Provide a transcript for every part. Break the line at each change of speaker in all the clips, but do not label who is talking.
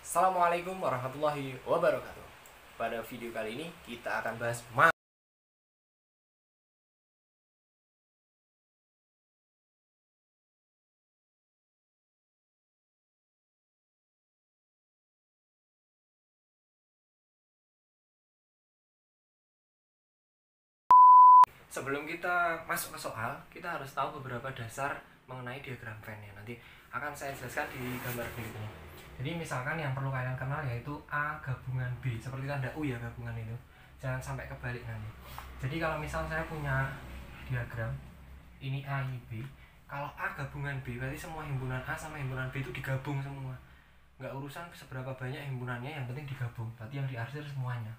Assalamualaikum warahmatullahi wabarakatuh. Pada video kali ini kita akan bahas sebelum kita masuk ke soal, kita harus tahu beberapa dasar mengenai diagram Venn ya. Nanti akan saya jelaskan di gambar berikutnya. Jadi misalkan yang perlu kalian kenal yaitu A gabungan B. Seperti tanda U ya gabungan itu. Jangan sampai kebalik nanti. Jadi kalau misal saya punya diagram ini A ini B, kalau A gabungan B berarti semua himpunan A sama himpunan B itu digabung semua. Nggak urusan seberapa banyak himpunannya, yang penting digabung. Berarti yang diarsir semuanya.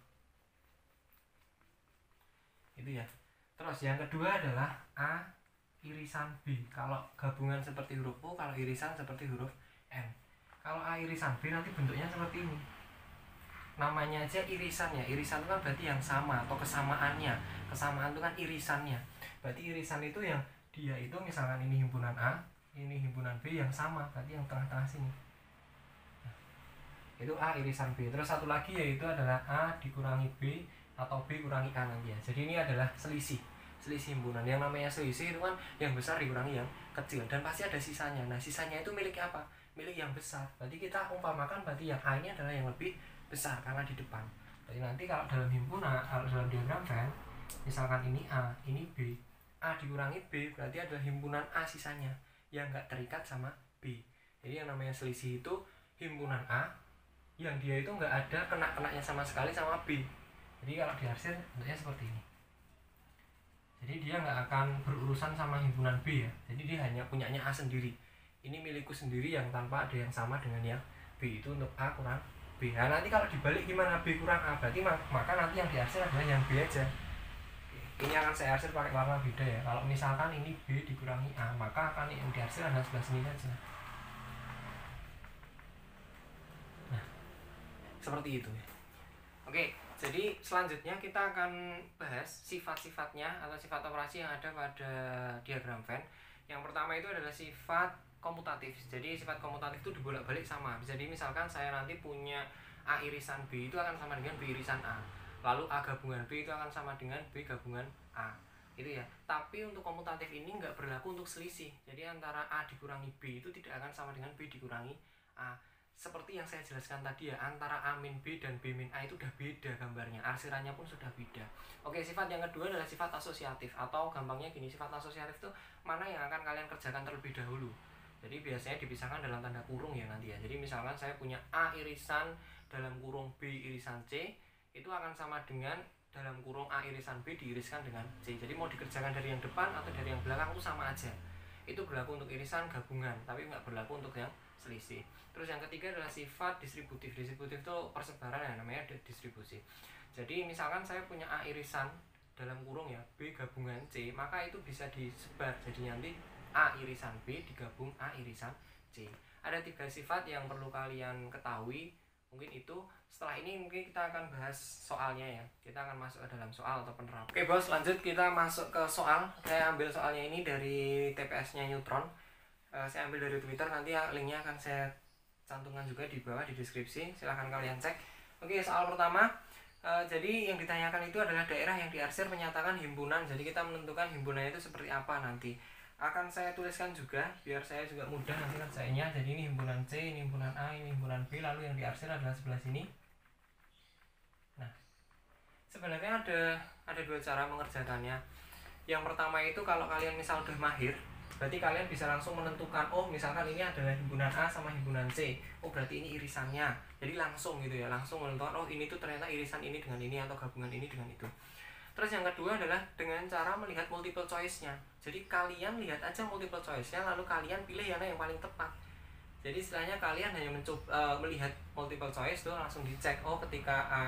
Itu ya. Terus yang kedua adalah A irisan B. Kalau gabungan seperti huruf O, kalau irisan seperti huruf N. Kalau A irisan B nanti bentuknya seperti ini. Namanya aja irisan ya. Irisan itu kan berarti yang sama atau kesamaannya. Kesamaan itu kan irisannya. Berarti irisan itu yang dia itu misalkan ini himpunan A, ini himpunan B yang sama. Berarti yang tengah-tengah sini. Nah, itu A irisan B. Terus satu lagi yaitu adalah A dikurangi B atau B kurangi A nanti ya. Jadi ini adalah selisih himpunan. Yang namanya selisih itu kan yang besar dikurangi yang kecil dan pasti ada sisanya. Nah, sisanya itu milik apa? Milik yang besar. Berarti kita umpamakan berarti yang A ini adalah yang lebih besar karena di depan. Jadi nanti kalau dalam himpunan, kalau dalam diagram Venn, misalkan ini A, ini B. A dikurangi B berarti adalah himpunan A sisanya yang enggak terikat sama B. Jadi yang namanya selisih itu himpunan A yang dia itu enggak ada kena-kenanya sama sekali sama B. Jadi kalau diarsir bentuknya seperti ini. Jadi dia nggak akan berurusan sama himpunan B ya. Jadi dia hanya punyanya A sendiri. Ini milikku sendiri yang tanpa ada yang sama dengan yang B. Itu untuk A kurang B. Nah nanti kalau dibalik gimana B kurang A? Berarti maka nanti yang diarsir adalah yang B aja. Ini akan saya arsir pakai warna beda ya. Kalau misalkan ini B dikurangi A, maka akan yang diarsir adalah sebelah sini saja. Nah, seperti itu ya. Oke. Jadi selanjutnya kita akan bahas sifat-sifatnya atau sifat operasi yang ada pada diagram Venn. Yang pertama itu adalah sifat komutatif. Jadi sifat komutatif itu dibolak-balik sama. Jadi misalkan saya nanti punya A irisan B itu akan sama dengan B irisan A. Lalu A gabungan B itu akan sama dengan B gabungan A. Itu ya. Tapi untuk komutatif ini nggak berlaku untuk selisih. Jadi antara A dikurangi B itu tidak akan sama dengan B dikurangi A. Seperti yang saya jelaskan tadi ya, antara A min B dan B min A itu udah beda gambarnya, arsirannya pun sudah beda. Oke, sifat yang kedua adalah sifat asosiatif, atau gampangnya gini, sifat asosiatif itu mana yang akan kalian kerjakan terlebih dahulu. Jadi biasanya dipisahkan dalam tanda kurung ya nanti ya. Jadi misalkan saya punya A irisan dalam kurung B irisan C, itu akan sama dengan dalam kurung A irisan B diiriskan dengan C. Jadi mau dikerjakan dari yang depan atau dari yang belakang itu sama aja. Itu berlaku untuk irisan gabungan, tapi nggak berlaku untuk yang selisih. Terus yang ketiga adalah sifat distributif. Distributif itu persebaran ya, namanya distribusi. Jadi misalkan saya punya A irisan dalam kurung ya B gabungan C, maka itu bisa disebar. Jadi nanti A irisan B digabung A irisan C. Ada 3 sifat yang perlu kalian ketahui. Mungkin itu setelah ini mungkin kita akan bahas soalnya ya. Kita akan masuk ke dalam soal atau penerapan. Oke bos, lanjut kita masuk ke soal. Saya ambil soalnya ini dari TPS-nya Neutron. Saya ambil dari Twitter, nanti ya linknya akan saya cantumkan juga di bawah di deskripsi, silahkan kalian cek. Oke, soal pertama, jadi yang ditanyakan itu adalah daerah yang diarsir menyatakan himpunan. Jadi kita menentukan himpunannya itu seperti apa nanti. Akan saya tuliskan juga biar saya juga mudah nanti kerjanya. Jadi ini himpunan C, ini himpunan A, ini himpunan B, lalu yang diarsir adalah sebelah sini. Nah, sebenarnya ada 2 cara mengerjakannya. Yang pertama itu kalau kalian misal udah mahir, berarti kalian bisa langsung menentukan, oh misalkan ini adalah himpunan A sama himpunan C, oh berarti ini irisannya. Jadi langsung gitu ya, langsung menentukan, oh ini tuh ternyata irisan ini dengan ini atau gabungan ini dengan itu. Terus yang kedua adalah dengan cara melihat multiple choice-nya. Jadi kalian lihat aja multiple choice-nya, lalu kalian pilih yang paling tepat. Jadi istilahnya kalian hanya melihat multiple choice tuh langsung dicek, oh ketika A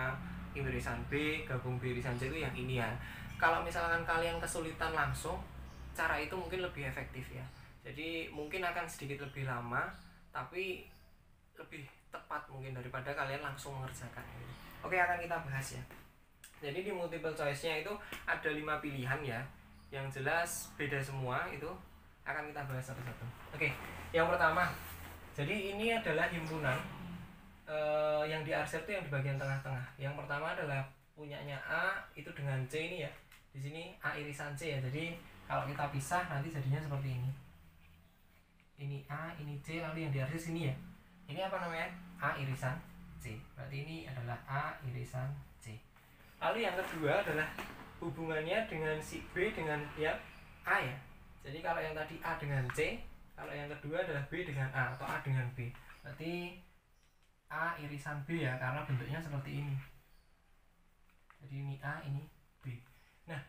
irisan B gabung B irisan C itu yang ini ya. Kalau misalkan kalian kesulitan langsung, cara itu mungkin lebih efektif ya. Jadi mungkin akan sedikit lebih lama, tapi lebih tepat mungkin daripada kalian langsung mengerjakan ini. Oke, akan kita bahas ya. Jadi di multiple choice-nya itu ada 5 pilihan ya. Yang jelas beda semua, itu akan kita bahas satu-satu. Oke, yang pertama. Jadi ini adalah himpunan yang diarsir itu yang di bagian tengah-tengah. Yang pertama adalah punyanya A itu dengan C ini ya. Di sini A irisan C ya. Jadi kalau kita pisah nanti jadinya seperti ini. Ini A, ini C, lalu yang diarsir sini ya. Ini apa namanya? A irisan C. Berarti ini adalah A irisan C. Lalu yang kedua adalah hubungannya dengan si B dengan ya A ya. Jadi kalau yang tadi A dengan C, kalau yang kedua adalah B dengan A atau A dengan B. Berarti A irisan B ya, karena bentuknya seperti ini. Jadi ini A, ini B. Nah,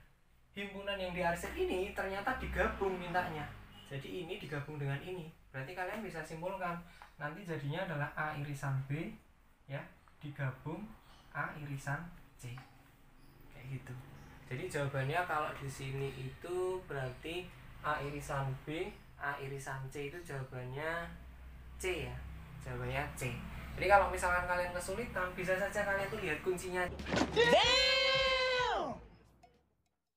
himpunan yang diarsir ini ternyata digabung mintanya. Jadi ini digabung dengan ini. Berarti kalian bisa simpulkan nanti jadinya adalah A irisan B ya, digabung A irisan C. Kayak gitu. Jadi jawabannya kalau di sini itu berarti A irisan B, A irisan C itu jawabannya C ya. Jawabannya C. Jadi kalau misalkan kalian kesulitan, bisa saja kalian tuh lihat kuncinya.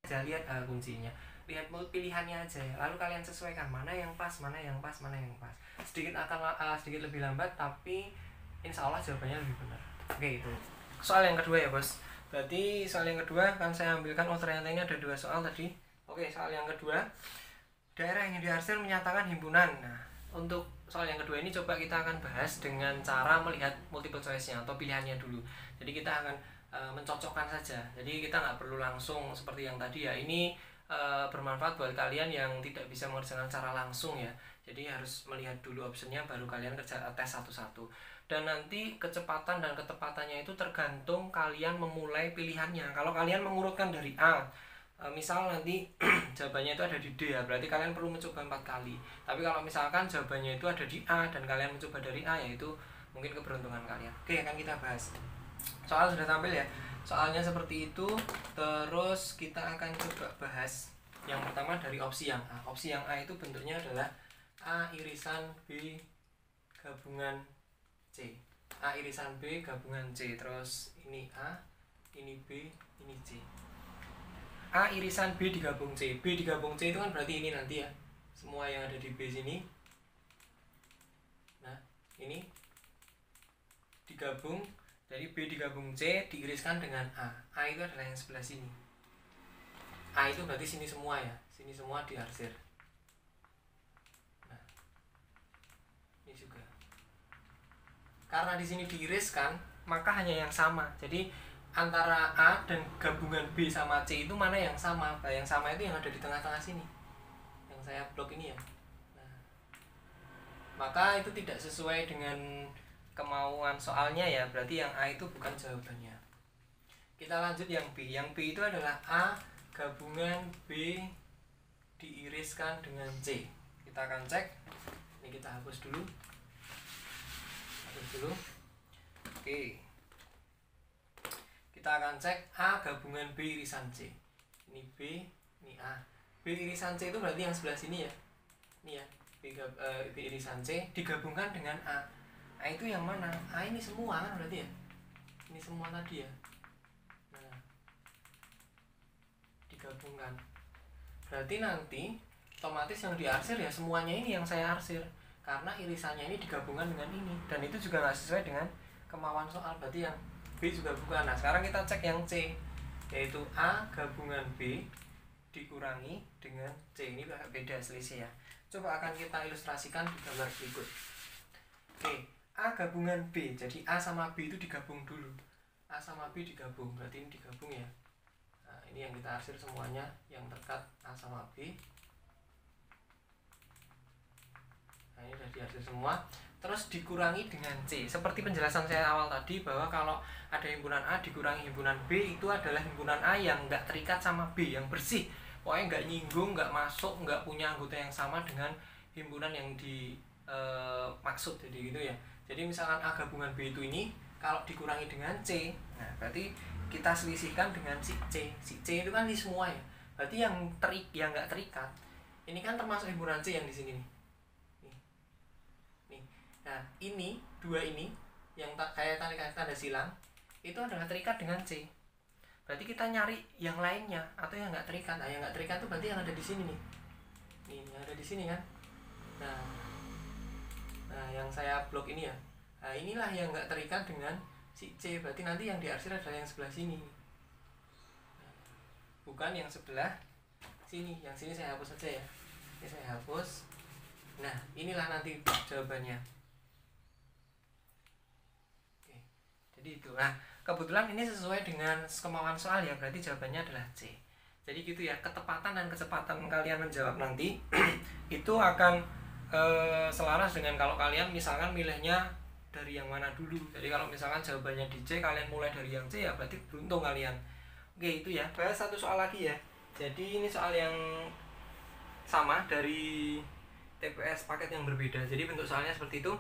Aja lihat kuncinya, lihat pilihannya aja ya. Lalu kalian sesuaikan mana yang pas, mana yang pas, mana yang pas. Sedikit akan sedikit lebih lambat, tapi insya Allah jawabannya lebih benar. Oke, itu soal yang kedua ya bos. Berarti soal yang kedua kan saya ambilkan, oh ternyata ini ada 2 soal tadi. Oke, soal yang kedua, daerah yang diarsir menyatakan himpunan. Nah, untuk soal yang kedua ini coba kita akan bahas dengan cara melihat multiple choice-nya atau pilihannya dulu. Jadi kita akan mencocokkan saja. Jadi kita nggak perlu langsung seperti yang tadi ya. Ini bermanfaat buat kalian yang tidak bisa mengerjakan secara langsung ya. Jadi harus melihat dulu optionnya baru kalian kerja tes satu-satu. Dan nanti kecepatan dan ketepatannya itu tergantung kalian memulai pilihannya. Kalau kalian mengurutkan dari A, misal nanti jawabannya itu ada di D ya, berarti kalian perlu mencoba 4 kali. Tapi kalau misalkan jawabannya itu ada di A dan kalian mencoba dari A, yaitu mungkin keberuntungan kalian. Oke, akan kita bahas. Soal sudah tampil ya, soalnya seperti itu. Terus kita akan coba bahas yang pertama dari opsi yang A. Opsi yang A itu bentuknya adalah A irisan B gabungan C. A irisan B gabungan C. Terus ini A, ini B, ini C. A irisan B digabung C. B digabung C itu kan berarti ini nanti ya, semua yang ada di B sini. Nah, ini digabung, dari B digabung C diiriskan dengan A. A itu adalah yang sebelah sini. A itu berarti sini semua ya, sini semua diarsir. Nah, ini juga. Karena di sini diiriskan, maka hanya yang sama. Jadi antara A dan gabungan B sama C itu mana yang sama? Nah, yang sama itu yang ada di tengah-tengah sini, yang saya blok ini ya. Nah, maka itu tidak sesuai dengan kemauan soalnya ya, berarti yang A itu bukan jawabannya. Kita lanjut yang B. Yang B itu adalah A gabungan B diiriskan dengan C. Kita akan cek. Ini kita hapus dulu. Hapus dulu. Oke. Kita akan cek A gabungan B irisan C. Ini B, ini A. B irisan C itu berarti yang sebelah sini ya. Ini ya, B irisan C digabungkan dengan A. A itu yang mana? A ini semua kan berarti ya. Ini semua tadi ya. Nah, digabungkan. Berarti nanti otomatis yang diarsir ya semuanya ini yang saya arsir. Karena irisannya ini digabungkan dengan ini. Dan itu juga nggak sesuai dengan kemauan soal. Berarti yang B juga bukan. Nah, sekarang kita cek yang C, yaitu A gabungan B dikurangi dengan C. Ini agak beda selisih ya. Coba akan kita ilustrasikan di gambar berikut. Oke, A gabungan B. Jadi A sama B itu digabung dulu. A sama B digabung, berarti ini digabung ya. Nah, ini yang kita arsir semuanya yang dekat A sama B. Nah, ini sudah diarsir semua. Terus dikurangi dengan C. Seperti penjelasan saya awal tadi, bahwa kalau ada himpunan A dikurangi himpunan B, itu adalah himpunan A yang nggak terikat sama B, yang bersih. Pokoknya nggak nyinggung, nggak masuk, nggak punya anggota yang sama dengan himpunan yang dimaksud. Jadi gitu ya. Jadi misalkan A gabungan B itu ini, kalau dikurangi dengan C, nah berarti kita selisihkan dengan si C. Si C itu kan di semua ya. Berarti yang nggak terikat, ini kan termasuk himpunan C yang di sini nih. Nah, ini dua ini yang kayak tanda silang itu adalah terikat dengan C. Berarti kita nyari yang lainnya atau yang nggak terikat. Nah, yang nggak terikat itu berarti yang ada di sini nih. Nih, yang ada di sini kan. Nah, yang saya blok ini ya. Nah inilah yang nggak terikat dengan si C, berarti nanti yang diarsir adalah yang sebelah sini, bukan yang sebelah sini. Yang sini saya hapus saja ya, ini saya hapus. Nah inilah nanti jawabannya. Oke, jadi itu. Nah kebetulan ini sesuai dengan kemauan soal ya, berarti jawabannya adalah C. Jadi gitu ya, ketepatan dan kecepatan kalian menjawab nanti itu akan selaras dengan kalau kalian misalkan milihnya dari yang mana dulu. Jadi kalau misalkan jawabannya di C, kalian mulai dari yang C ya berarti beruntung kalian. Oke itu ya. Bahas satu soal lagi ya. Jadi ini soal yang sama dari TPS paket yang berbeda. Jadi bentuk soalnya seperti itu.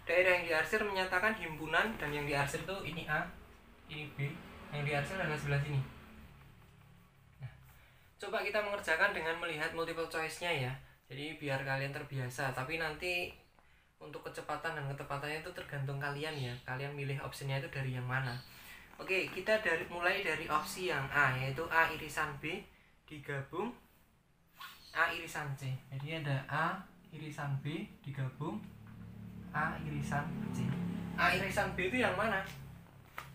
Daerah yang diarsir menyatakan himpunan, dan yang diarsir itu ini A, ini B, yang diarsir adalah sebelah sini. Nah, coba kita mengerjakan dengan melihat multiple choice-nya ya. Jadi biar kalian terbiasa, tapi nanti untuk kecepatan dan ketepatannya itu tergantung kalian ya. Kalian milih opsinya itu dari yang mana. Oke, kita mulai dari opsi yang A, yaitu A irisan B digabung A irisan C. Jadi ada A irisan B digabung A irisan C. A irisan B itu yang mana?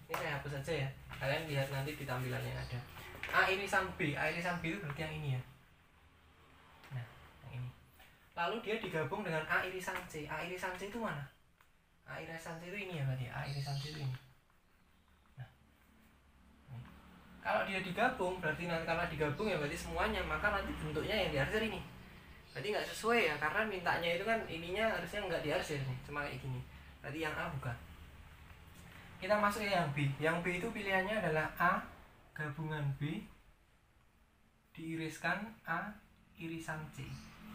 Ini saya hapus saja ya. Kalian lihat nanti di tampilannya ada. A irisan B itu berarti yang ini ya. Nah, yang ini. Lalu dia digabung dengan A irisan C. A irisan C itu mana? A irisan C itu ini ya berarti. A irisan C itu ini. Nah, ini. Kalau dia digabung berarti nanti, karena digabung ya berarti semuanya, maka nanti bentuknya yang diarsir ini. Berarti nggak sesuai ya, karena mintanya itu kan ininya harusnya nggak diarsir nih, cuma kayak gini. Berarti yang A bukan. Kita masuk ke yang B. Yang B itu pilihannya adalah A gabungan B diiriskan A irisan C.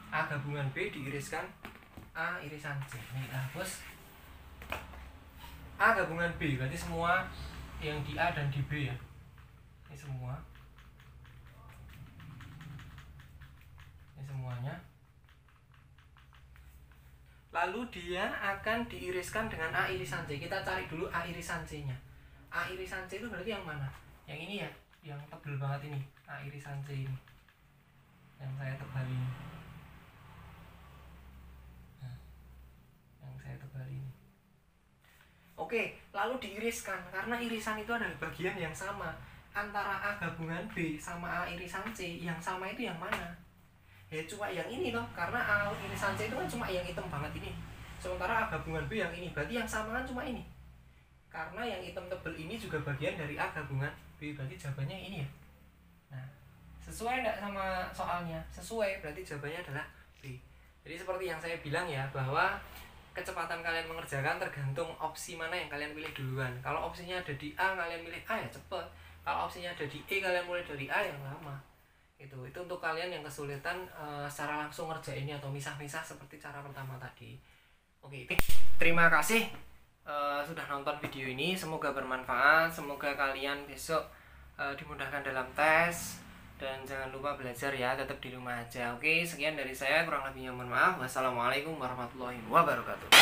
A gabungan B diiriskan A irisan C. Ini kita hapus. A gabungan B berarti semua yang di A dan di B ya. Ini semua. Ini semuanya. Lalu dia akan diiriskan dengan A irisan C. Kita cari dulu A irisan C-nya. A irisan C itu berarti yang mana? Yang ini ya, yang tebal banget ini. A irisan C ini. Yang saya tebal ini. Nah, yang saya tebal ini. Oke, lalu diiriskan. Karena irisan itu adalah bagian yang sama antara A gabungan B sama A irisan C. Yang sama itu yang mana? Ya cuma yang ini toh, karena A irisan C itu kan cuma yang hitam banget ini. Sementara A gabungan B yang ini, berarti yang sama kan cuma ini. Karena yang hitam tebel ini juga bagian dari A gabungan B, berarti jawabannya ini ya. Nah, sesuai enggak sama soalnya? Sesuai, berarti jawabannya adalah B. Jadi seperti yang saya bilang ya, bahwa kecepatan kalian mengerjakan tergantung opsi mana yang kalian pilih duluan. Kalau opsinya ada di A, kalian pilih A ya cepet. Kalau opsinya ada di E, kalian mulai dari A yang lama. Itu untuk kalian yang kesulitan secara langsung ngerjainnya atau misah-misah seperti cara pertama tadi. Oke, terima kasih sudah nonton video ini. Semoga bermanfaat. Semoga kalian besok dimudahkan dalam tes, dan jangan lupa belajar ya, tetap di rumah aja. Oke, sekian dari saya, kurang lebihnya mohon maaf. Wassalamualaikum warahmatullahi wabarakatuh.